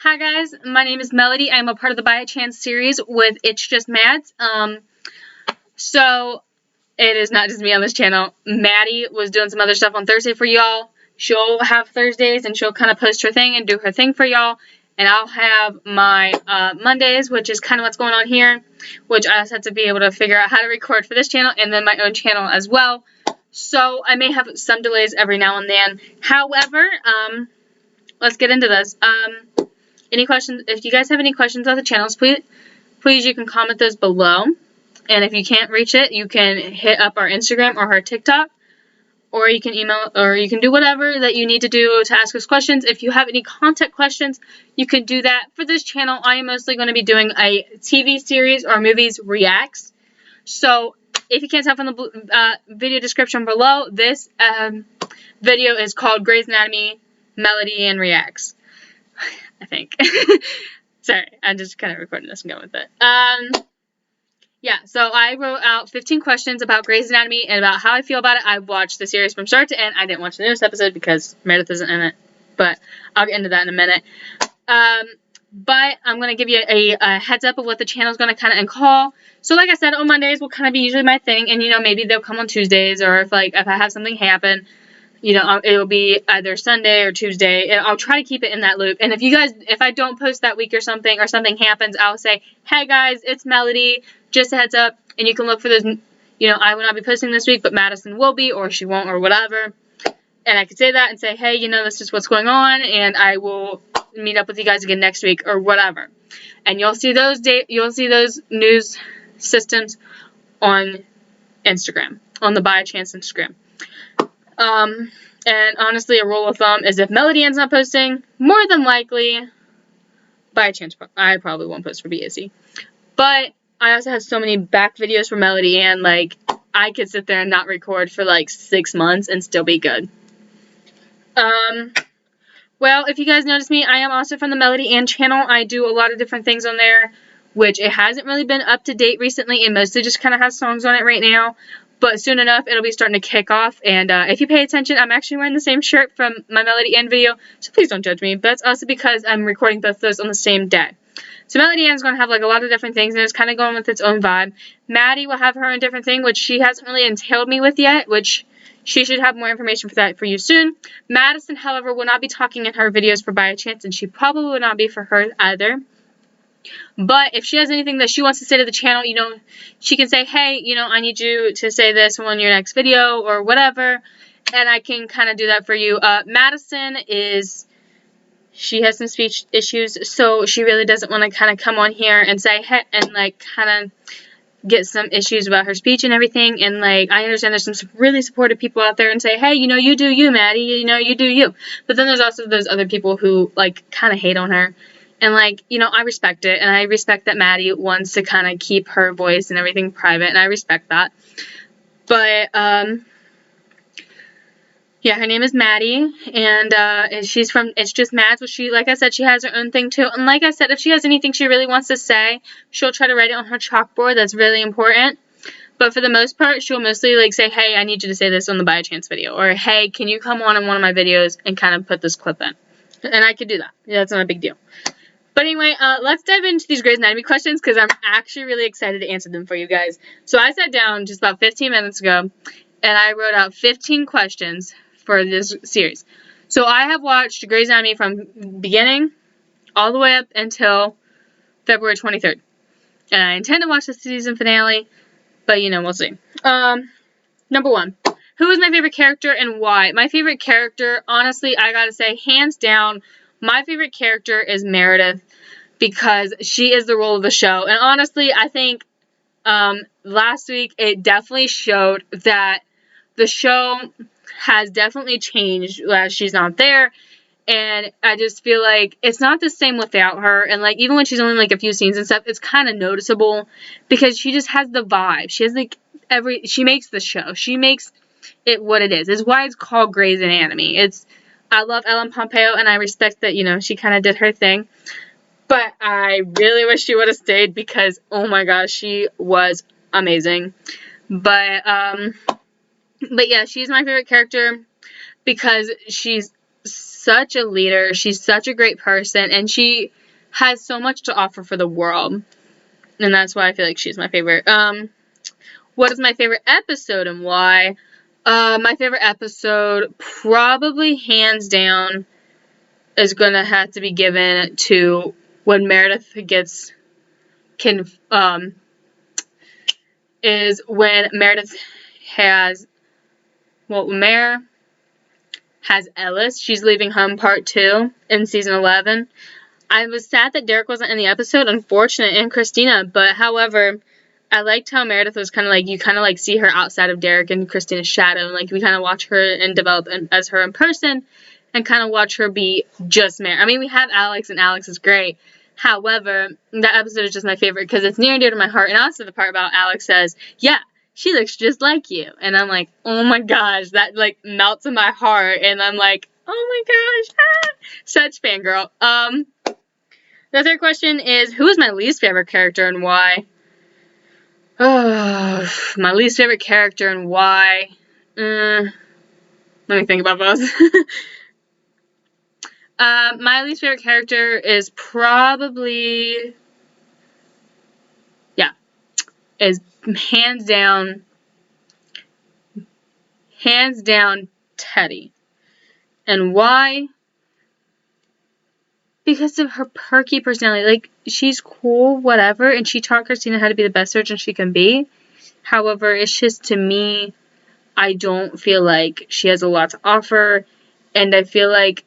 Hi guys, my name is Melody. I'm a part of the By a Chance series with It's Just Mads. So it is not just me on this channel. Maddie was doing some other stuff on Thursday for y'all. She'll have Thursdays and she'll kind of post her thing and do her thing for y'all. And I'll have my Mondays, which is kind of what's going on here, which I also have to be able to figure out how to record for this channel and then my own channel as well. So I may have some delays every now and then. However, let's get into this. Any questions? If you guys have any questions on the channels, please you can comment those below. And if you can't reach it, you can hit up our Instagram or our TikTok, or you can email, or you can do whatever that you need to do to ask us questions. If you have any content questions, you can do that. For this channel, I am mostly going to be doing a TV series or movies reacts. So if you can't tell from the video description below, this video is called Grey's Anatomy, Melody, and Reacts. I think. Sorry, I'm just kind of recording this and going with it. Yeah, so I wrote out 15 questions about Grey's Anatomy and about how I feel about it. I watched the series from start to end. I didn't watch the newest episode because Meredith isn't in it, but I'll get into that in a minute. But I'm going to give you a heads up of what the channel is going to kind of call. So like I said, on Mondays will kind of be usually my thing, and, you know, maybe they'll come on Tuesdays, or if I have something happen, you know, it'll be either Sunday or Tuesday, and I'll try to keep it in that loop. And if I don't post that week or something happens, I'll say, hey guys, it's Melody, just a heads up, and you can look for those, you know, I will not be posting this week, but Madison will be, or she won't, or whatever. And I could say that and say, hey, you know, this is what's going on, and I will meet up with you guys again next week, or whatever. And you'll see those news systems on Instagram, on the By a Chance Instagram. And honestly, a rule of thumb is if Melody ends up posting, more than likely, by a chance, I probably won't post for BAC. But I also have so many back videos for Melody Ann, like, I could sit there and not record for like 6 months and still be good. Well, if you guys notice me, I am also from the Melody Ann channel. I do a lot of different things on there, which it hasn't really been up to date recently, and mostly just kind of has songs on it right now. But soon enough, it'll be starting to kick off. And if you pay attention, I'm actually wearing the same shirt from my Melody Ann video. So please don't judge me. But that's also because I'm recording both of those on the same day. So Melody Ann's going to have like a lot of different things. And it's kind of going with its own vibe. Maddie will have her own different thing, which she hasn't really entailed me with yet. Which she should have more information for that for you soon. Madison, however, will not be talking in her videos for By a Chance. And she probably will not be for hers either. But if she has anything that she wants to say to the channel, you know, she can say, hey, you know, I need you to say this on your next video or whatever. And I can kind of do that for you. Madison she has some speech issues, so she really doesn't want to kind of come on here and say, hey, and like kind of get some issues about her speech and everything. And like, I understand there's some really supportive people out there and say, hey, you know, you do you, Maddie, you know, you do you. But then there's also those other people who like kind of hate on her. And, like, you know, I respect it, and I respect that Maddie wants to kind of keep her voice and everything private, and I respect that. But, yeah, her name is Maddie, and she's from It's Just Mads, but she, like I said, she has her own thing, too. And like I said, if she has anything she really wants to say, she'll try to write it on her chalkboard. That's really important. But for the most part, she'll mostly, like, say, hey, I need you to say this on the By a Chance video, or, hey, can you come on in one of my videos and kind of put this clip in? And I could do that. Yeah, that's not a big deal. But anyway, let's dive into these Grey's Anatomy questions because I'm actually really excited to answer them for you guys. So I sat down just about 15 minutes ago, and I wrote out 15 questions for this series. So I have watched Grey's Anatomy from beginning all the way up until February 23rd. And I intend to watch the season finale, but, you know, we'll see. Number 1. Who is my favorite character and why? My favorite character, honestly, I gotta say, hands down, my favorite character is Meredith because she is the role of the show. And honestly, I think last week it definitely showed that the show has definitely changed as she's not there. And I just feel like it's not the same without her. And like even when she's only like a few scenes and stuff, it's kind of noticeable because she just has the vibe. She has like she makes the show. She makes it what it is. It's why it's called Grey's Anatomy. I love Ellen Pompeo, and I respect that, you know, she kind of did her thing. But I really wish she would have stayed because, oh my gosh, she was amazing. But yeah, she's my favorite character because she's such a leader. She's such a great person, and she has so much to offer for the world. And that's why I feel like she's my favorite. What is my favorite episode and why? My favorite episode, probably hands down, is gonna have to be given to when Meredith is when Meredith has, Mare has Ellis. She's leaving home part 2 in season 11. I was sad that Derek wasn't in the episode, unfortunate, and Christina, but however, I liked how Meredith was kind of like, you kind of like see her outside of Derek and Christina's shadow, and like we kind of watch her and develop as her in person, and kind of watch her be just Meredith. I mean, we have Alex, and Alex is great. However, that episode is just my favorite because it's near and dear to my heart, and also the part about Alex says, yeah, she looks just like you, and I'm like, oh my gosh, that like melts in my heart, and I'm like, oh my gosh, such fangirl. The third question is, who is my least favorite character and why? Oh, my least favorite character and why? Let me think about those. My least favorite character is probably, is hands down Teddy. And why? Because of her perky personality. Like, she's cool, whatever, and she taught Christina how to be the best surgeon she can be. However, it's just, to me, I don't feel like she has a lot to offer, and I feel like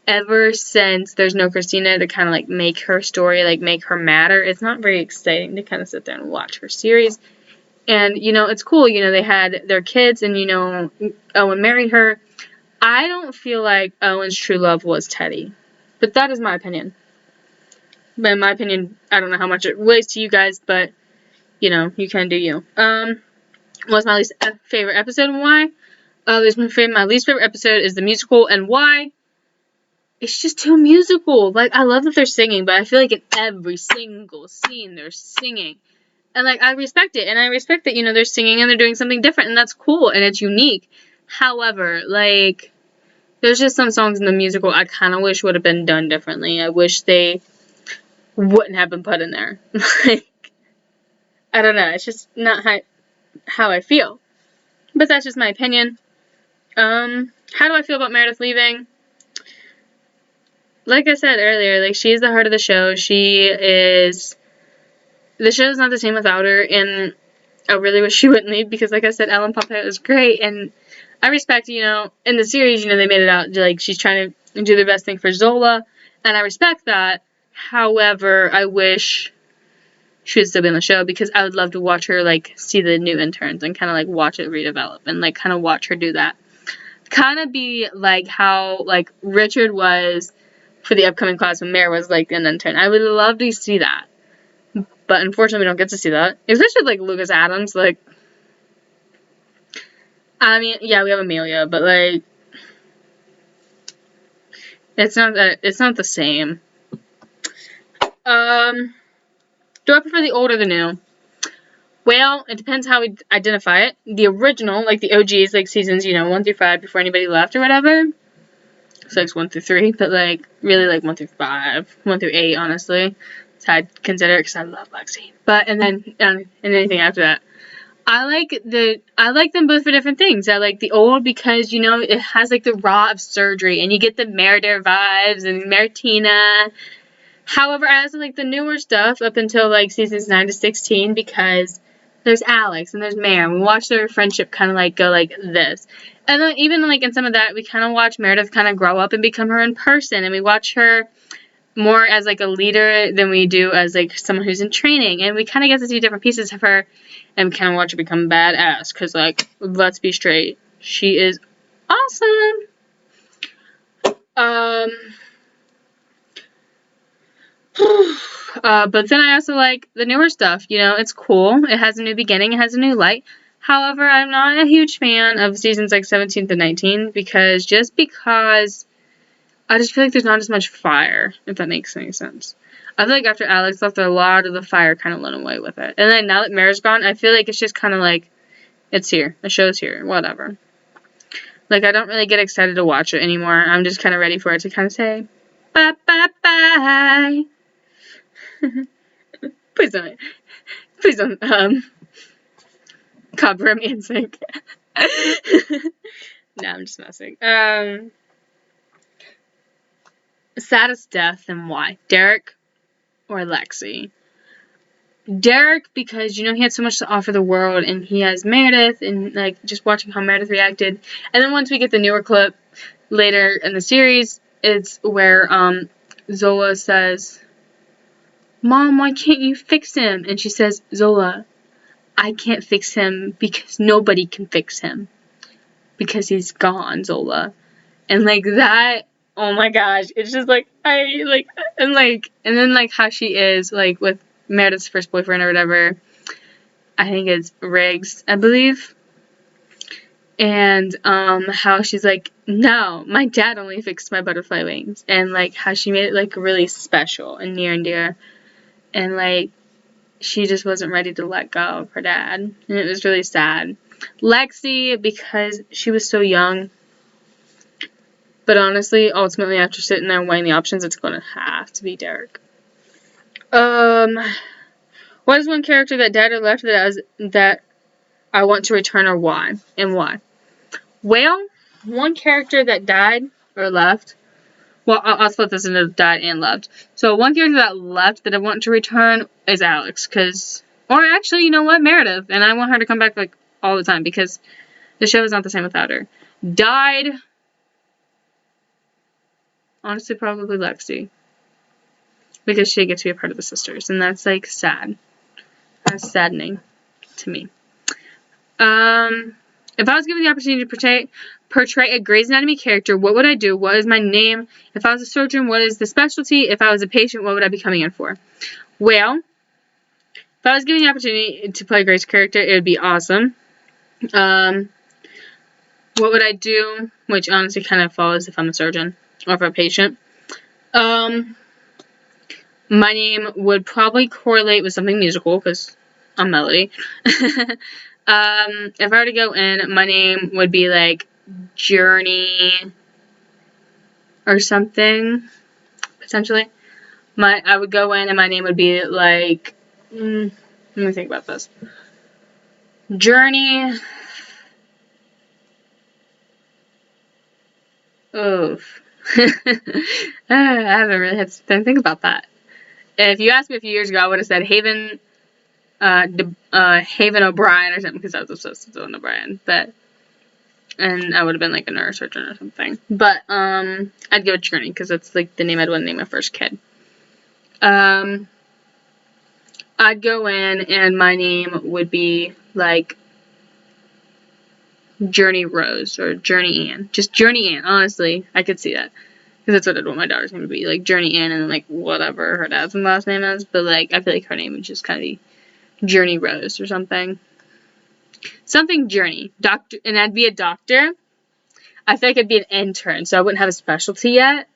ever since there's no Christina to kind of, like, make her story, like, make her matter, it's not very exciting to kind of sit there and watch her series. And, you know, it's cool, you know, they had their kids, and, you know, Owen married her. I don't feel like Owen's true love was Teddy. But that is my opinion. But in my opinion, I don't know how much it weighs to you guys, but, you know, you can do you. What's my least favorite episode and why? My least favorite episode is the musical, and why? It's just too musical. Like, I love that they're singing, but I feel like in every single scene they're singing. And, like, I respect it, and I respect that, you know, they're singing and they're doing something different, and that's cool, and it's unique. However, like, there's just some songs in the musical I kind of wish would have been done differently. I wish they wouldn't have been put in there. Like, I don't know. It's just not how I feel. But that's just my opinion. How do I feel about Meredith leaving? Like I said earlier, like, she's the heart of the show. The show's not the same without her, and I really wish she wouldn't leave because, like I said, Ellen Pompeo is great, and I respect, you know, in the series, you know, they made it out like she's trying to do the best thing for Zola, and I respect that. However, I wish she would still be on the show because I would love to watch her, like, see the new interns and kind of, like, watch it redevelop and, like, kind of watch her do that. Kind of be like how, like, Richard was for the upcoming class when Mare was, like, an intern. I would love to see that. But unfortunately, we don't get to see that. Especially with, like, Lucas Adams, like, I mean, yeah, we have Amelia, but, like, it's not the same. Do I prefer the old or the new? Well, it depends how we identify it. The original, like the OGs, like seasons, you know, 1 through 5 before anybody left or whatever. So like 1 through 3, but like really like 1 through 5, 1 through 8, honestly. So I'd consider it because I love Lexi. But and then anything after that. I like them both for different things. I like the old because, you know, it has like the raw of surgery and you get the Merider vibes and Maritina. However, I also like the newer stuff up until like seasons 9 to 16 because there's Alex and there's Mare, and we watch their friendship kind of like go like this. And then even like in some of that, we kind of watch Meredith kind of grow up and become her in person, and we watch her more as like a leader than we do as like someone who's in training, and we kind of get to see different pieces of her, and we kind of watch her become badass. Cause like, let's be straight, she is awesome. But then I also like the newer stuff, you know, it's cool, it has a new beginning, it has a new light. However, I'm not a huge fan of seasons like 17 to 19, because I just feel like there's not as much fire, if that makes any sense. I feel like after Alex left, a lot of the fire kind of went away with it. And then now that Mare's gone, I feel like it's just kind of like, it's here, the show's here, whatever. Like, I don't really get excited to watch it anymore. I'm just kind of ready for it to kind of say, bye. Please don't, copyright music. No, I'm just messing. Saddest death and why? Derek or Lexi? Derek, because, you know, he had so much to offer the world, and he has Meredith, and, like, just watching how Meredith reacted. And then once we get the newer clip later in the series, it's where, Zola says, Mom, why can't you fix him? And she says, Zola, I can't fix him because nobody can fix him. Because he's gone, Zola. And, like, that, oh my gosh, it's just, like, and then, like, how she is, like, with Meredith's first boyfriend or whatever, I think it's Riggs, I believe, and, how she's like, no, my dad only fixed my butterfly wings, and, like, how she made it, like, really special and near and dear, and, like, she just wasn't ready to let go of her dad, and it was really sad. Lexi, because she was so young, but honestly, ultimately, after sitting there weighing the options, it's gonna have to be Derek. What is one character that died or left that I want to return, or why? And why? Well, one character that died or left. Well, I'll split this into died and left. So one character that left that I want to return is Alex, or actually, you know what, Meredith, and I want her to come back like all the time because the show is not the same without her. Died. Honestly, probably Lexi, because she gets to be a part of the sisters, and that's like sad. That's saddening to me. If I was given the opportunity to portray a Grey's Anatomy character, what would I do? What is my name? If I was a surgeon, what is the specialty? If I was a patient, what would I be coming in for? Well, if I was given the opportunity to play a Grey's character, it would be awesome. What would I do? Which honestly kind of follows if I'm a surgeon or if I'm a patient. My name would probably correlate with something musical, because I'm Melody. If I were to go in, my name would be, like, Journey or something, potentially. I would go in and my name would be, like, let me think about this. Journey. Oof. I haven't really had to think about that. If you asked me a few years ago, I would have said Haven O'Brien or something, because I was obsessed with Dylan O'Brien. And I would have been like a neurosurgeon or something. But I'd go with Journey, because that's like the name I'd want to name my first kid. I'd go in and my name would be like Journey Rose or Journey Ann. Just Journey Ann, honestly. I could see that. Because that's what I'd want my daughter's name to be. Like Journey Ann and then like whatever her dad's last name is. But like I feel like her name would just kind of be Journey Rose or something. Something Journey. Doctor, and I'd be a doctor. I feel like I'd be an intern, so I wouldn't have a specialty yet.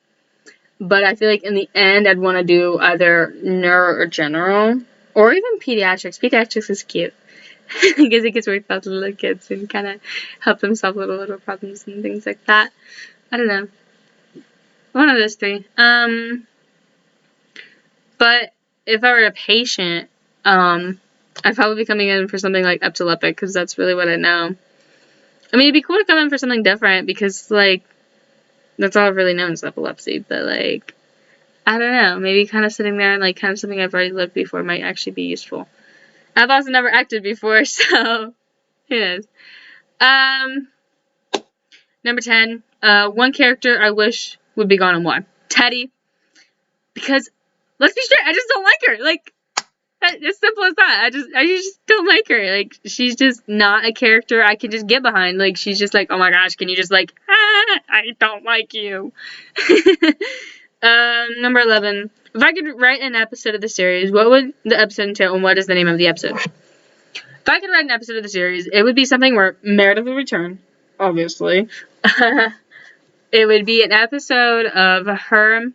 But I feel like in the end, I'd want to do either neuro or general. Or even pediatrics. Pediatrics is cute. Because it gets worked out with little kids and kind of help them solve little problems and things like that. I don't know. One of those three. But if I were a patient, I'd probably be coming in for something like epileptic, because that's really what I know. I mean, it'd be cool to come in for something different, because, like, that's all I've really known is epilepsy. But, like, I don't know. Maybe kind of sitting there and, like, kind of something I've already lived before might actually be useful. I've also never acted before, so who knows. Number 10. One character I wish would be gone and why. Teddy. Because, let's be straight, I just don't like her. Like, it's simple as that. I just don't like her. Like, she's just not a character I can just get behind. Like, she's just like, oh my gosh, can you just like, I don't like you. Number 11. If I could write an episode of the series, what would the episode entail, and what is the name of the episode? If I could write an episode of the series, it would be something where Meredith would return, obviously. It would be an episode of her.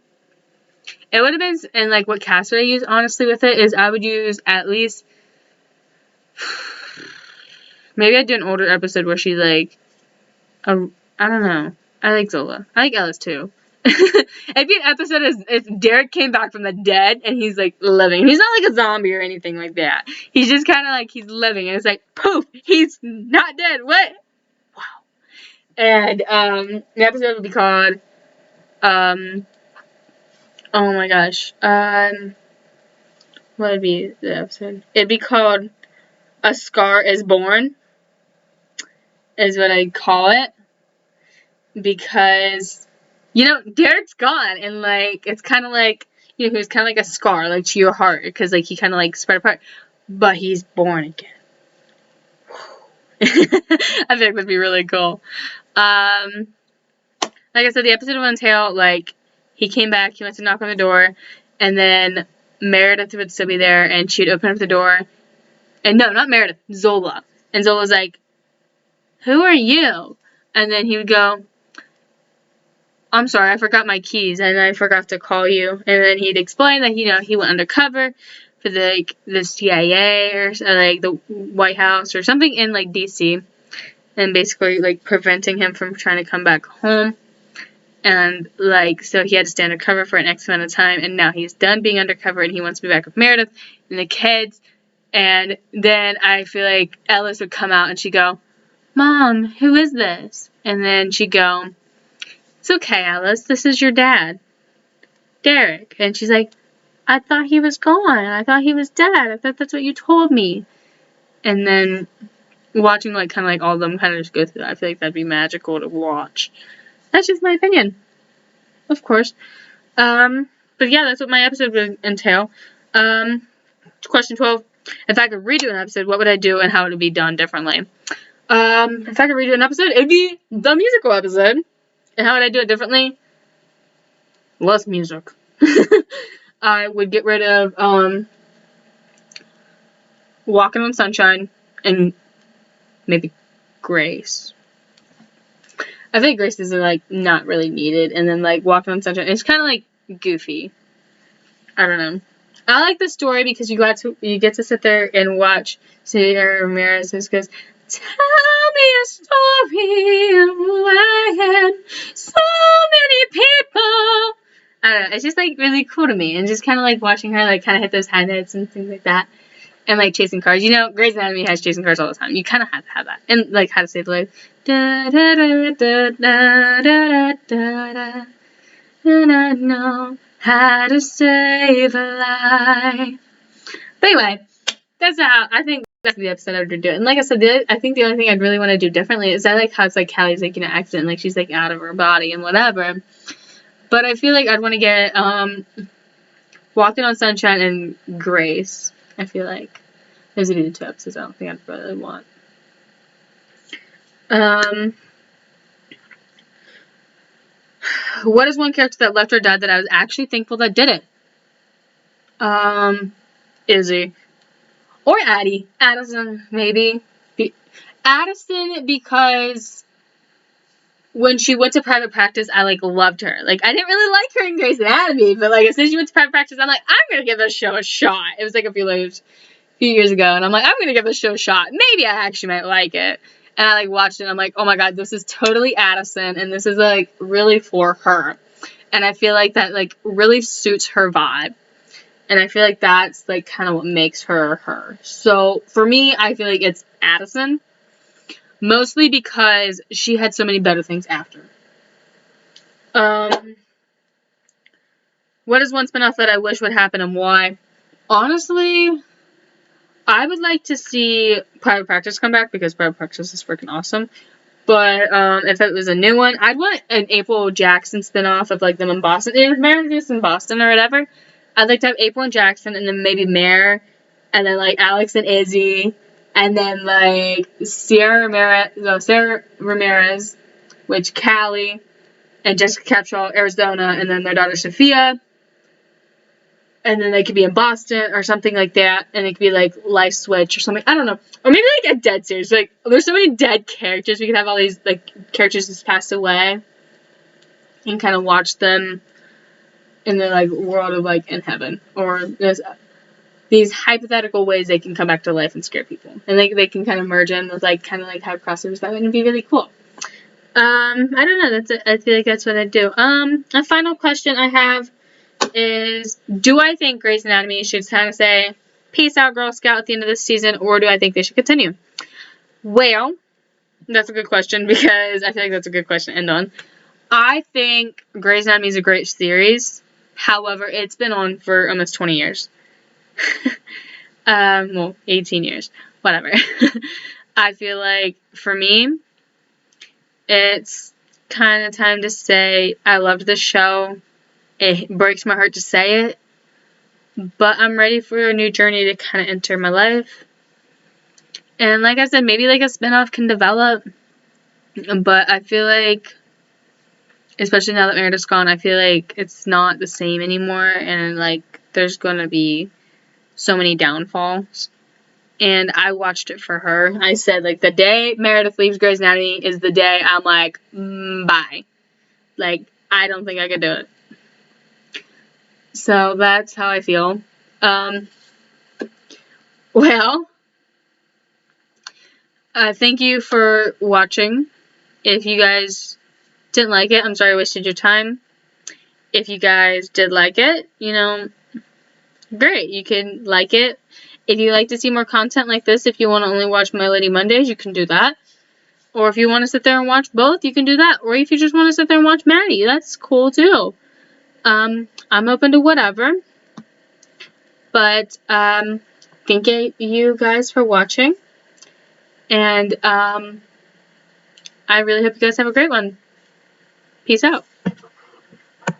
It would have been, and like what cast would I use, honestly, with it, is I would use at least, maybe I'd do an older episode where she's like, I don't know. I like Zola. I like Ellis too. It'd be an episode if Derek came back from the dead and he's like living. He's not like a zombie or anything like that. He's just kind of like he's living, and it's like poof, he's not dead. What? Wow. And the episode would be called oh my gosh, what would be the episode? It'd be called A Scar Is Born, is what I'd call it, because, you know, Derek's gone, and, like, it's kind of like, you know, he was kind of like a scar, like, to your heart, because, like, he kind of, like, spread apart, but he's born again. I think that'd be really cool. Like I said, the episode will entail, like, he came back, he went to knock on the door, and then Meredith would still be there, and she'd open up the door, and no, not Meredith, Zola. And Zola's like, who are you? And then he would go, I'm sorry, I forgot my keys, and I forgot to call you. And then he'd explain that, you know, he went undercover for, the CIA, or, like, the White House, or something in, like, D.C., and basically, like, preventing him from trying to come back home. And, like, so he had to stay undercover for an X amount of time, and now he's done being undercover, and he wants to be back with Meredith and the kids. And then I feel like Ellis would come out, and she'd go, Mom, who is this? And then she'd go, it's okay, Alice, this is your dad, Derek. And she's like, I thought he was gone. I thought he was dead. I thought that's what you told me. And then watching, like, kind of like all of them kind of just go through that, I feel like that'd be magical to watch. That's just my opinion, of course. But yeah, that's what my episode would entail. Question 12. If I could redo an episode, what would I do and how would it be done differently? If I could redo an episode, it'd be the musical episode. And how would I do it differently? Less music. I would get rid of, Walking on Sunshine and maybe Grace. I think Grace is, like, not really needed. And then, like, Walking on Sunshine, it's kind of, like, goofy. I don't know. I like the story because you get to sit there and watch Selena Ramirez just goes, tell me a story of what I had so many people. I don't know. It's just, like, really cool to me. And just kind of, like, watching her, like, kind of hit those high notes and things like that. And, like, chasing cars. You know, Grey's Anatomy has chasing cars all the time. You kind of have to have that. And, like, How to Save the Life. Da da da da da da da da. And I know how to save a life. But anyway, that's how I think that's the episode I would do. And like I said, I think the only thing I'd really want to do differently is I like how it's like Callie's like, you know, accident, like she's like out of her body and whatever. But I feel like I'd want to get Walking on Sunshine and Grace. I feel like those would be the two episodes I don't think I'd really want. What is one character that left or died that I was actually thankful that did it? Izzy. Or Addie. Addison, maybe. Addison, because when she went to private practice, I, like, loved her. Like, I didn't really like her in Grey's Anatomy, but, like, as soon as she went to private practice, I'm like, I'm gonna give this show a shot. It was, like, a few years ago, and I'm like, I'm gonna give this show a shot. Maybe I actually might like it. And I, like, watched it, and I'm like, oh my god, this is totally Addison, and this is, like, really for her. And I feel like that, like, really suits her vibe. And I feel like that's, like, kind of what makes her her. So, for me, I feel like it's Addison. Mostly because she had so many better things after. What is one spinoff that I wish would happen and why? Honestly, I would like to see Private Practice come back because Private Practice is freaking awesome. But if it was a new one, I'd want an April Jackson spinoff of, like, them in Boston. If Meredith's in Boston or whatever, I'd like to have April and Jackson and then maybe Mare and then, like, Alex and Izzy. And then, like, Sarah Ramirez, which Callie, and Jessica Capshaw, Arizona, and then their daughter Sophia. And then they could be in Boston or something like that. And it could be, like, Life Switch or something. I don't know. Or maybe, like, a dead series. Like, there's so many dead characters. We could have all these, like, characters just passed away. And kind of watch them in the, like, world of, like, in heaven. Or there's these hypothetical ways they can come back to life and scare people. And they can kind of merge in with, like, kind of, like, have crossovers that would be really cool. I don't know. That's it. I feel like that's what I'd do. A final question I have is, do I think Grey's Anatomy should kind of say, peace out, Girl Scout, at the end of this season, or do I think they should continue? Well, that's a good question, because I feel like that's a good question to end on. I think Grey's Anatomy is a great series. However, it's been on for almost 20 years. Well, 18 years. Whatever. I feel like, for me, it's kind of time to say I loved this show. It breaks my heart to say it, but I'm ready for a new journey to kind of enter my life. And like I said, maybe like a spinoff can develop, but I feel like, especially now that Meredith's gone, I feel like it's not the same anymore, and like there's gonna be so many downfalls. And I watched it for her. I said, like, the day Meredith leaves Grey's Anatomy is the day I'm like, bye. Like, I don't think I could do it. So that's how I feel. Well, thank you for watching. If you guys didn't like it, I'm sorry I wasted your time. If you guys did like it, you know, great. You can like it. If you like to see more content like this, if you want to only watch My Lady Mondays, you can do that. Or if you want to sit there and watch both, you can do that. Or if you just want to sit there and watch Maddie, that's cool too. I'm open to whatever. But thank you guys for watching. And I really hope you guys have a great one. Peace out.